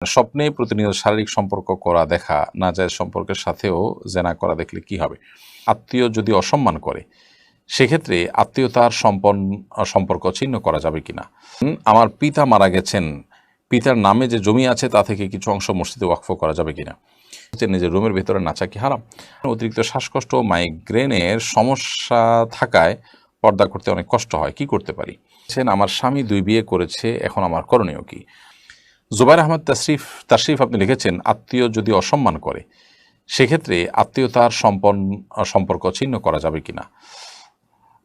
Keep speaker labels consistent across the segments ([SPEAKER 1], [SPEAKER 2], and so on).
[SPEAKER 1] স্বপ্নে প্রতিনিয়ত শারীরিক সম্পর্ক করা দেখা নাজায়েজ সম্পর্কের সাথেও জেনা করা দেখলে কি হবে? আত্মীয় যদি অসম্মান করে সেক্ষেত্রে আত্মীয়তার সম্পর্ক ছিন্ন করা যাবে কিনা? আমার পিতা মারা গেছেন, পিতার নামে যে জমি আছে তা থেকে কিছু অংশ মসজিদে ওয়াকফ করা যাবে কিনা? নিজের রুমের ভেতরে নাচা কি হারাম? অতিরিক্ত শ্বাসকষ্ট ও মাইগ্রেনের সমস্যা থাকায় পর্দা করতে অনেক কষ্ট হয়, কি করতে পারি? আমার স্বামী 2 বিয়ে করেছে, এখন আমার করণীয় কি? জুবাইর আহমদ তাশরিফ আপনি লিখেছেন, আত্মীয় যদি অসম্মান করে সেক্ষেত্রে আত্মীয়তার সম্পর্ক ছিন্ন করা যাবে কিনা?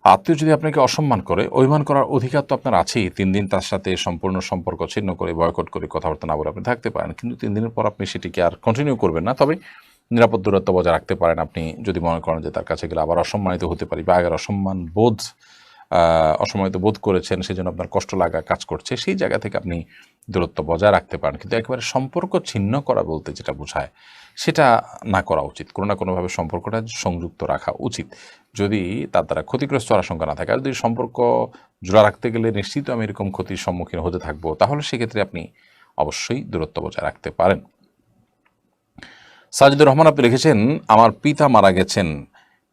[SPEAKER 1] আত্মীয় যদি আপনাকে অসম্মান করে, অভিমান করার অধিকার তো আপনার আছেই। 3 দিন তার সাথে সম্পূর্ণ সম্পর্ক ছিন্ন করে, বয়কট করে, কথাবার্তা না বলে আপনি থাকতে পারেন, কিন্তু 3 দিনের পর আপনি সেটিকে আর কন্টিনিউ করবেন না। তবে নিরাপদ দূরত্ব বজায় রাখতে পারেন আপনি, যদি মনে করেন যে তার কাছে গেলে আবার অসম্মানিত হতে পারি বা আগের অসম্মানিত বোধ করেছেন, সেজন্য আপনার কষ্ট লাগা কাজ করছে, সেই জায়গা থেকে আপনি দূরত্ব বজায় রাখতে পারেন। কিন্তু একেবারে সম্পর্ক ছিন্ন করা বলতে যেটা বোঝায় সেটা না করা উচিত। কোনো না কোনোভাবে সম্পর্কটা সংযুক্ত রাখা উচিত, যদি তার দ্বারা ক্ষতিগ্রস্ত হওয়ার আশঙ্কা না থাকে। আর যদি সম্পর্ক জোড়া রাখতে গেলে নিশ্চিত আমি এরকম ক্ষতির সম্মুখীন হতে থাকবো, তাহলে সেক্ষেত্রে আপনি অবশ্যই দূরত্ব বজায় রাখতে পারেন। সাজিদুর রহমান আপনি লিখেছেন, আমার পিতা মারা গেছেন,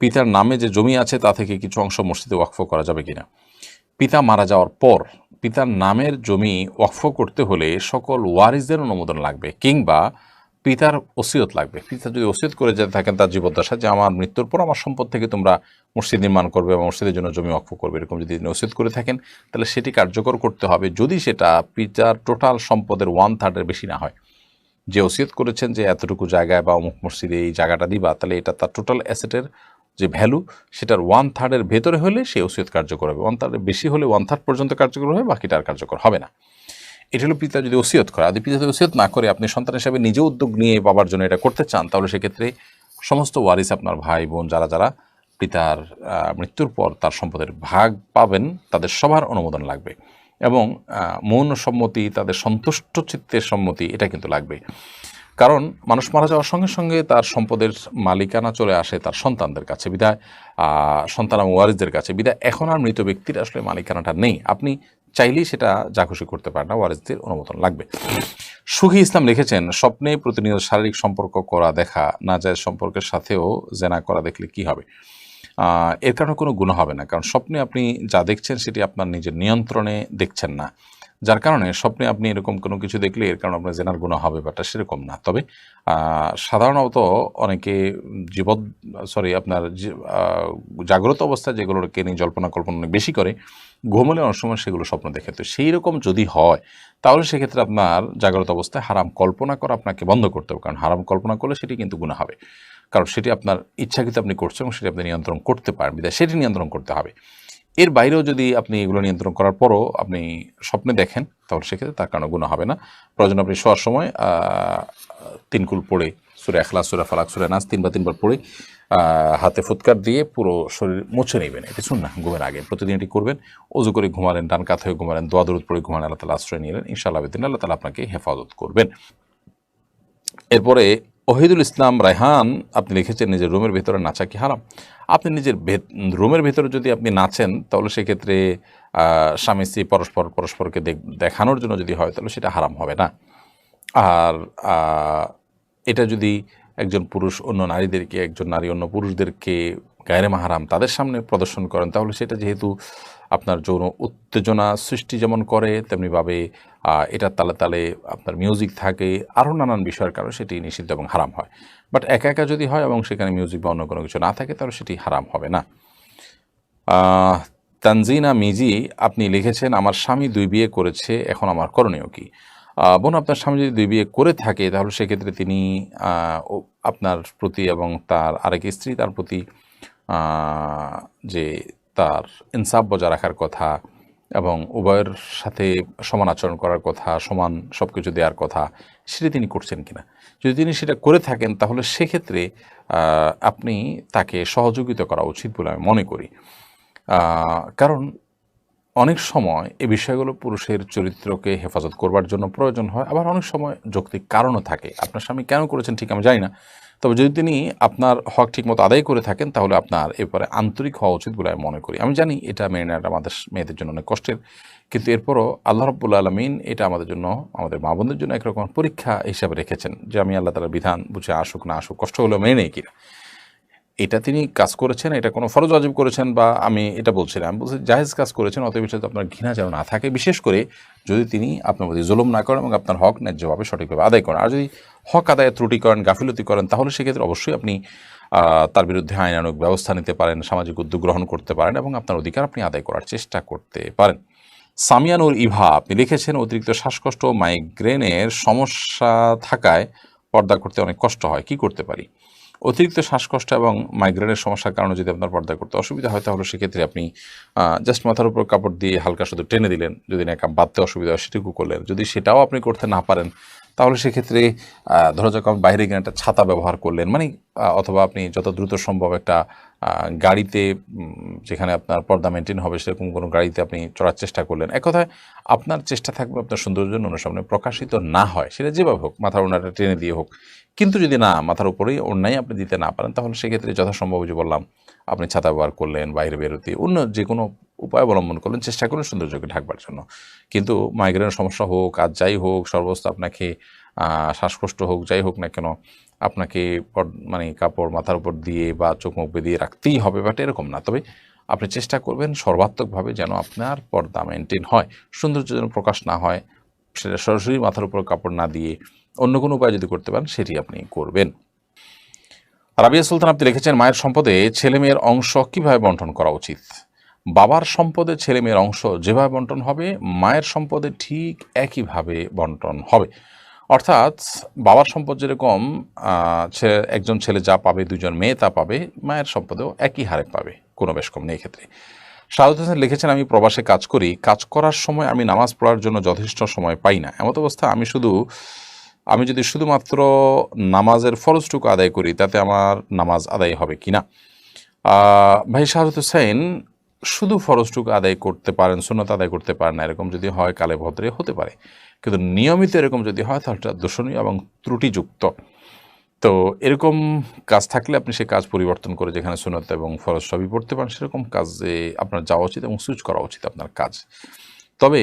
[SPEAKER 1] পিতার নামে যে জমি আছে তা থেকে কিছু অংশ মসজিদে ওয়াকফ করা যাবে কিনা? পিতা মারা যাওয়ার পর পিতার নামের জমি ওয়াকফ করতে হলে সকল ওয়ারিসদের অনুমোদন লাগবে, কিংবা পিতার ওসিয়ত লাগবে। পিতা যদি ওসিয়ত করে যেতে থাকেন তার জীবদ্দশা, যে আমার মৃত্যুর পর আমার সম্পদ থেকে তোমরা মসজিদ নির্মাণ করবে বা মসজিদের জন্য জমি ওয়াকফ করবে, এরকম যদি ওসিয়ত করে থাকেন তাহলে সেটি কার্যকর করতে হবে, যদি সেটা পিতার টোটাল সম্পদের 1/3 বেশি না হয়। যে ওসিয়ত করেছেন যে এতটুকু জায়গায় বা অমুক মসজিদে এই জায়গাটা দিবা, তাহলে এটা তার টোটাল অ্যাসেটের যে ভ্যালু সেটার 1/3 ভেতরে হলে সে ওসিয়ত কার্যকর হবে, 1/3 বেশি হলে 1/3 পর্যন্ত কার্যকর হবে, বাকিটা আর কার্যকর হবে না। এটা হলো পিতা যদি ওসিয়ত করে। আর পিতা যদি ওসিয়ত না করে আপনি সন্তান হিসাবে নিজে উদ্যোগ নিয়ে বাবার জন্য এটা করতে চান, তাহলে সেক্ষেত্রে সমস্ত ওয়ারিস, আপনার ভাই বোন যারা যারা পিতার মৃত্যুর পর তার সম্পদের ভাগ পাবেন, তাদের সবার অনুমোদন লাগবে, এবং মৌন সম্মতি, তাদের সন্তুষ্ট চিত্তের সম্মতি, এটা কিন্তু লাগবে। কারণ মানুষ মারা যাওয়ার সঙ্গে সঙ্গে তার সম্পদের মালিকানা চলে আসে তার সন্তানদের কাছে, বিধায় সন্তান এবং ওয়ারিসদের কাছে, বিধায় এখন আর মৃত ব্যক্তির আসলে মালিকানাটা নেই। আপনি চাইলেই সেটা যা খুশি করতে পারেন না, ওয়ারিসদের অনুমোদন লাগবে। সুখী ইসলাম লিখেছেন, স্বপ্নে প্রতিনিয়ত শারীরিক সম্পর্ক করা দেখা নাজায়েজ সম্পর্কের সাথেও জেনা করা দেখলে কি হবে? এর কারণে কোনো গুনাহ হবে না, কারণ স্বপ্নে আপনি যা দেখছেন সেটি আপনার নিজের নিয়ন্ত্রণে দেখছেন না, যার কারণে স্বপ্নে আপনি এরকম কোনো কিছু দেখলে এর কারণে আপনার জেনার গুনাহ হবে, ব্যাপারটা সেরকম না। তবে সাধারণত অনেকে আপনার জাগ্রত অবস্থায় যেগুলোকে নিয়ে জল্পনা কল্পনা অনেক বেশি করে, ঘুমলে অনেক সময় সেগুলো স্বপ্ন দেখে। তো সেই রকম যদি হয় তাহলে সেক্ষেত্রে আপনার জাগ্রত অবস্থায় হারাম কল্পনা করা আপনাকে বন্ধ করতে হবে, কারণ হারাম কল্পনা করলে সেটি কিন্তু গুনাহ হবে, কারণ সেটি আপনার ইচ্ছাকৃত আপনি করছেন এবং সেটি আপনি নিয়ন্ত্রণ করতে পারেন, বিধায় সেটি নিয়ন্ত্রণ করতে হবে। এর বাইরেও যদি আপনি এগুলো নিয়ন্ত্রণ করার পরও আপনি স্বপ্নে দেখেন, তাহলে সেক্ষেত্রে তার কারণে গুনাহ হবে না। প্রয়োজন আপনি শোয়ার সময় 3 কুল পড়ে, সূরা ইখলাস, সূরা ফালাক, সূরা নাস 3 বা 3 বার পড়ে হাতে ফুৎকার দিয়ে পুরো শরীর মুছে নেবেন। এটি সুন্নাহ, ঘুমের আগে প্রতিদিন এটি করবেন। ওযু করে ঘুমালেন, ডান কাত হয়ে ঘুমালেন, দোয়া দরুদ পড়ে ঘুমালেন, আল্লাহ তাআলা আশ্রয় নিলেন, ইনশাআল্লাহ বিদিন আল্লাহ তাআলা আপনাকে হেফাজত করবেন। এরপরে ওহিদুল ইসলাম রায়হান আপনি লিখেছেন, নিজের রুমের ভেতরে নাচা কি হারাম? আপনি নিজের রুমের ভেতরে যদি আপনি নাচেন, তাহলে সেক্ষেত্রে স্বামী স্ত্রী পরস্পরকে দেখানোর জন্য যদি হয়, তাহলে সেটা হারাম হবে না। আর এটা যদি একজন পুরুষ অন্য নারীদেরকে, একজন নারী অন্য পুরুষদেরকে গায়রে মাহরাম তাদের সামনে প্রদর্শন করেন, তাহলে সেটা যেহেতু আপনার যৌন উত্তেজনা সৃষ্টি যেমন করে, তেমনিভাবে এটার তালে তালে আপনার মিউজিক থাকে, আরও নানান বিষয়ের কারণে সেটি নিষিদ্ধ এবং হারাম হয়। বাট একা একা যদি হয় এবং সেখানে মিউজিক বা অন্য কোনো কিছু না থাকে, তাহলে সেটি হারাম হবে না। তানজিনা মিজি আপনি লিখেছেন, আমার স্বামী 2 বিয়ে করেছে, এখন আমার করণীয় কি? বোন, আপনার স্বামী যদি 2 বিয়ে করে থাকে, তাহলে সেক্ষেত্রে তিনি আপনার প্রতি এবং তার আরেক স্ত্রী তার প্রতি যে তার ইনসাফ বজায় রাখার কথা এবং উভয়ের সাথে সমান আচরণ করার কথা, সমান সব কিছু দেওয়ার কথা, সেটা তিনি করছেন কিনা। যদি তিনি সেটা করে থাকেন, তাহলে সেক্ষেত্রে আপনি তাকে সহযোগিতা করা উচিত বলে আমি মনে করি। কারণ অনেক সময় এই বিষয়গুলো পুরুষের চরিত্রকে হেফাজত করবার জন্য প্রয়োজন হয়, আবার অনেক সময় যৌক্তিক কারণও থাকে। আপনার স্বামী কেন করেছেন ঠিক আমি জানি না, তবে যদি তিনি আপনার হক ঠিকমতো আদায় করে থাকেন তাহলে আপনার এরপরে আন্তরিক হওয়া উচিত বলে আমি মনে করি। আমি জানি এটা মেনে নেওয়াটা আমাদের মেয়েদের জন্য অনেক কষ্টের, কিন্তু এরপরও আল্লাহ রাব্বুল আলামিন এটা আমাদের জন্য, আমাদের মা বোনদের জন্য একরকম পরীক্ষা হিসাবে রেখেছেন যে আমি আল্লাহ তাআলার বিধান বুঝে আসুক না আসুক, কষ্ট হলেও মেনে নেই কিনা। এটা তিনি কাজ করেছেন, এটা কোনো ফরজ ওয়াজিব করেছেন বা আমি এটা বলছি না, আমি বলছি জায়েজ কাজ করেছেন, অতএব বিষয়ে আপনার ঘৃণা যেন না থাকে, বিশেষ করে যদি তিনি আপনার প্রতি জুলুম না করেন এবং আপনার হক ন্যায্যভাবে সঠিকভাবে আদায় করেন। আর যদি হক আদায়ে ত্রুটি করেন, গাফিলতি করেন, তাহলে সেক্ষেত্রে অবশ্যই আপনি তার বিরুদ্ধে আইনানুগ ব্যবস্থা নিতে পারেন, সামাজিক উদ্যোগ গ্রহণ করতে পারেন এবং আপনার অধিকার আপনি আদায় করার চেষ্টা করতে পারেন। সামিয়ানুর ইভা আপনি লিখেছেন, অতিরিক্ত শ্বাসকষ্ট ও মাইগ্রেনের সমস্যা থাকায় পর্দা করতে অনেক কষ্ট হয়, কি করতে পারি? অতিরিক্ত শ্বাসকষ্ট এবং মাইগ্রেনের সমস্যার কারণে যদি আপনার পর্দা করতে অসুবিধা হয় তাহলে সেক্ষেত্রে আপনি জাস্ট মাথার উপর কাপড় দিয়ে হালকা শুধু টেনে দিলেন, যদি না বাঁধতে অসুবিধা হয় সেটুকু করলেন। যদি সেটাও আপনি করতে না পারেন তাহলে সেক্ষেত্রে ধরা যাক আপনি বাইরে গিয়ে একটা ছাতা ব্যবহার করলেন, মানে অথবা আপনি যত দ্রুত সম্ভব একটা গাড়িতে যেখানে আপনার পর্দা মেনটেন হবে সেরকম কোনো গাড়িতে আপনি চড়ার চেষ্টা করলেন। এক কথায় আপনার চেষ্টা থাকবে আপনার সৌন্দর্য অন্যের সামনে প্রকাশিত না হয়, সেটা যেভাবে হোক, মাথার ওড়নাটা টেনে দিয়ে হোক। কিন্তু যদি না মাথার উপরেই ওড়নাই আপনি দিতে না পারেন তাহলে সেক্ষেত্রে যথাসম্ভব যে বললাম আপনি ছাতা ব্যবহার করলেন, বাইরে বেরোতে অন্য যে কোনো উপায় অবলম্বন করলেন, চেষ্টা করুন সৌন্দর্যকে ঢাকবার জন্য। কিন্তু মাইগ্রেনের সমস্যা হোক আর যাই হোক, সর্বস্ত আপনাকে শ্বাসকষ্ট হোক যাই হোক না কেন, আপনাকে মানে কাপড় মাথার উপর দিয়ে বা চোখ মুখ বেঁধিয়ে রাখতেই হবে, বাট এরকম না। তবে আপনি চেষ্টা করবেন সর্বাত্মকভাবে যেন আপনার পর্দা মেনটেন হয়, সৌন্দর্য যেন প্রকাশ না হয়, সেটা সরাসরি মাথার উপর কাপড় না দিয়ে অন্য কোনো উপায় যদি করতে পারেন সেটি আপনি করবেন। রাবিয়া সুলতান আপনি লিখেছেন, মায়ের সম্পদে ছেলে মেয়ের অংশ কিভাবে বন্টন করা উচিত? বাবার সম্পদে ছেলে মেয়ের অংশ যেভাবে বন্টন হবে মায়ের সম্পদে ঠিক একইভাবে বন্টন হবে। অর্থাৎ বাবার সম্পদ যেরকম একজন ছেলে যা পাবে দুজন মেয়ে তা পাবে, মায়ের সম্পদেও একই হারে পাবে, কোনো বেশ কম নেই এক্ষেত্রে। শাহাদত হোসেন লিখেছেন, আমি প্রবাসে কাজ করি, কাজ করার সময় আমি নামাজ পড়ার জন্য যথেষ্ট সময় পাই না। এমত অবস্থা আমি যদি শুধুমাত্র নামাজের ফরজটুকু আদায় করি তাতে আমার নামাজ আদায় হবে কি না? ভাই শাহাদত হোসেন, শুধু ফরজটুকু আদায় করতে পারেন, সুন্নত আদায় করতে পারেন না, এরকম যদি হয় কালে ভদ্রে হতে পারে, কিন্তু নিয়মিত এরকম যদি হয় তাহলে এটা দূষণীয় এবং ত্রুটিযুক্ত। তো এরকম কাজ থাকলে আপনি সেই কাজ পরিবর্তন করে যেখানে সুন্নত এবং ফরজ সবই পড়তে পারেন সেরকম কাজে আপনার যাওয়া উচিত এবং সুইচ করা উচিত আপনার কাজ। তবে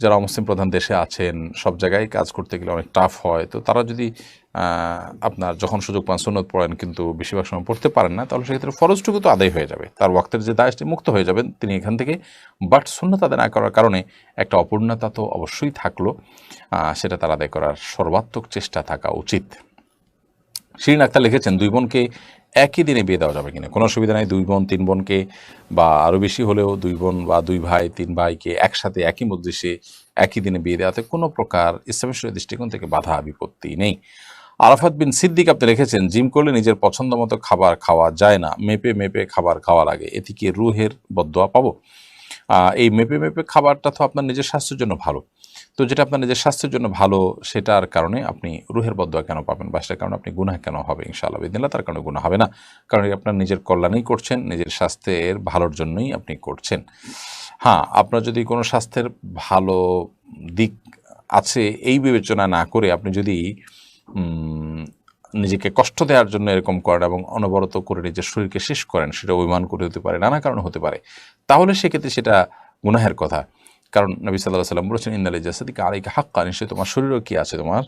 [SPEAKER 1] যারা মুসলিম প্রধান দেশে আছেন, সব জায়গায় কাজ করতে গেলে অনেক টাফ হয়, তো তারা যদি আপনার যখন সুযোগ পান সুন্নত পড়েন কিন্তু বেশিরভাগ সময় পড়তে পারেন না, তাহলে সেক্ষেত্রে ফরজটুকু তো আদায় হয়ে যাবে, তার ওয়াক্তের যে দায়টি মুক্ত হয়ে যাবেন তিনি এখান থেকে। বাট সুন্নত আদায় না করার কারণে একটা অপূর্ণতা তো অবশ্যই থাকলো, সেটা তার আদায় করার সর্বাত্মক চেষ্টা থাকা উচিত। শিরিন আক্তার লিখেছেন, দুই বোনকে একই দিনে বিয়ে দেওয়া যাবে কিনা? কোনো অসুবিধা নাই, দুই বোন তিন বোনকে বা আরও বেশি হলেও দুই বোন বা দুই ভাই তিন ভাইকে একসাথে একই মজলিসে একই দিনে বিয়ে দেওয়াতে কোনো প্রকার ইসলামের দৃষ্টিকোণ থেকে বাধা বিপত্তি নেই। আরাফাত বিন সিদ্দিক আপনি লিখেছেন, জিম করলে নিজের পছন্দ মতো খাবার খাওয়া যায় না, মেপে মেপে খাবার খাওয়া লাগে, এতে কি রুহের বদদোয়া পাবো? এই মেপে মেপে খাবারটা তো আপনার নিজের স্বাস্থ্যের জন্য ভালো, তো যেটা আপনার নিজের স্বাস্থ্যের জন্য ভালো সেটার কারণে আপনি রুহের বদদোয়া কেন পাবেন বা সেটার কারণে আপনি গুনাহ কেন হবে? ইনশাআল্লাহ বিদিনিল্লাহ তার কারণে গুনাহ হবে না, কারণ আপনার নিজের কল্যাণেই করছেন, নিজের স্বাস্থ্যের ভালোর জন্যই আপনি করছেন। হ্যাঁ, আপনার যদি কোনো স্বাস্থ্যের ভালো দিক আছে এই বিবেচনা না করে আপনি যদি নিজেকে কষ্ট দেওয়ার জন্য এরকম করেন এবং অনবরত করে নিজের শরীরকে শেষ করেন, সেটা অভিমান করে হতে পারে, নানা কারণে হতে পারে, তাহলে সেক্ষেত্রে সেটা গুনাহের কথা। কারণ নবী সাল্লাল্লাহু আলাইহি ওয়াসাল্লাম বলেছেন, ইন্নাল জাসাদিকা আলাইকা হাক্কান, নিশ্চয়ই তোমার শরীরও কি আছে, তোমার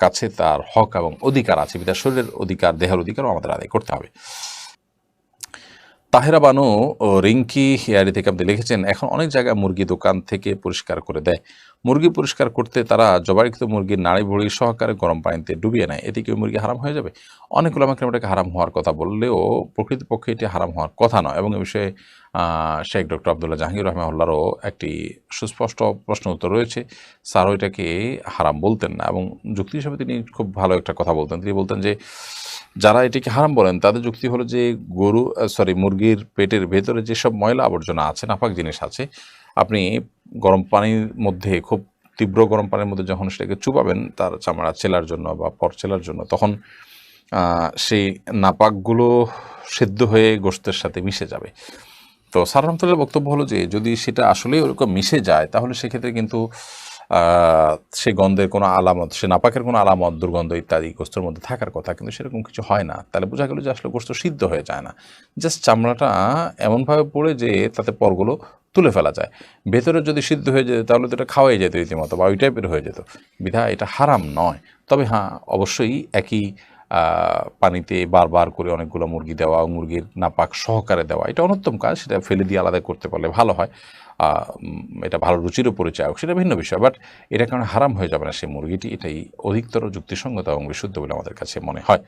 [SPEAKER 1] কাছে তার হক এবং অধিকার আছে, বিধায় শরীরের অধিকার, দেহের অধিকারও আমাদের আদায় করতে হবে। তাহেরা বানু ও রিঙ্কি হিয়ারি থেকে আপনি লিখেছেন, এখন অনেক জায়গায় মুরগি দোকান থেকে পরিষ্কার করে দেয়, মুরগি পরিষ্কার করতে তারা জবাইকৃত মুরগির নাড়ি ভুড়ি সহকারে গরম পানিতে ডুবিয়ে নেয়, এতে কি মুরগি হারাম হয়ে যাবে? অনেক উলামা কেরাম এটাকে হারাম হওয়ার কথা বললেও প্রকৃতপক্ষে এটি হারাম হওয়ার কথা নয়, এবং এ বিষয়ে শেখ ডক্টর আবদুল্লাহ জাহাঙ্গীর রহমাহুল্লাহরও একটি সুস্পষ্ট প্রশ্ন উত্তর রয়েছে। স্যারও এটাকে হারাম বলতেন না, এবং যুক্তি হিসেবে তিনি খুব ভালো একটা কথা বলতেন। তিনি বলতেন যে যারা এটিকে হারাম বলেন তাদের যুক্তি হলো যে মুরগির পেটের ভেতরে যেসব ময়লা আবর্জনা আছে, নাপাক জিনিস আছে, আপনি গরম পানির মধ্যে, খুব তীব্র গরম পানির মধ্যে যখন সেটাকে চুপাবেন তার চামড়া চেলার জন্য বা পর চেলার জন্য, তখন সেই নাপাকগুলো সেদ্ধ হয়ে গোশতের সাথে মিশে যাবে। তো স্যার রহমতুল্লাহ বক্তব্য হলো যে যদি সেটা আসলেই ওরকম মিশে যায় তাহলে সেক্ষেত্রে কিন্তু সে গন্ধের কোনো আলামত, সে নাপাকের কোনো আলামত, দুর্গন্ধ ইত্যাদি গোস্তের মধ্যে থাকার কথা, কিন্তু সেরকম কিছু হয় না। তাহলে বোঝা গেল যে আসলে গোস্ত সিদ্ধ হয়ে যায় না, জাস্ট চামড়াটা এমনভাবে পড়ে যে তাতে পরগুলো তুলে ফেলা যায়। ভেতরে যদি সিদ্ধ হয়ে যেত তাহলে তো এটা খাওয়াই যেত রীতিমতো, বা ওই টাইপের হয়ে যেত। বিধায় এটা হারাম নয়। তবে হ্যাঁ, অবশ্যই একই পানিতে বারবার করে অনেকগুলো মুরগি দেওয়া, মুরগির নাপাক সহকারে দেওয়া, এটা অনুত্তম কাজ। সেটা ফেলে দিয়ে আলাদা করতে পারলে ভালো হয়। এটা ভালো রুচিরও পরিচয় হোক, সেটা ভিন্ন বিষয়। বাট এটা কারণে হারাম হয়ে যাবে না সেই মুরগিটি, এটাই অধিকতর যুক্তিসঙ্গত এবং বিশুদ্ধ বলে আমাদের কাছে মনে হয়।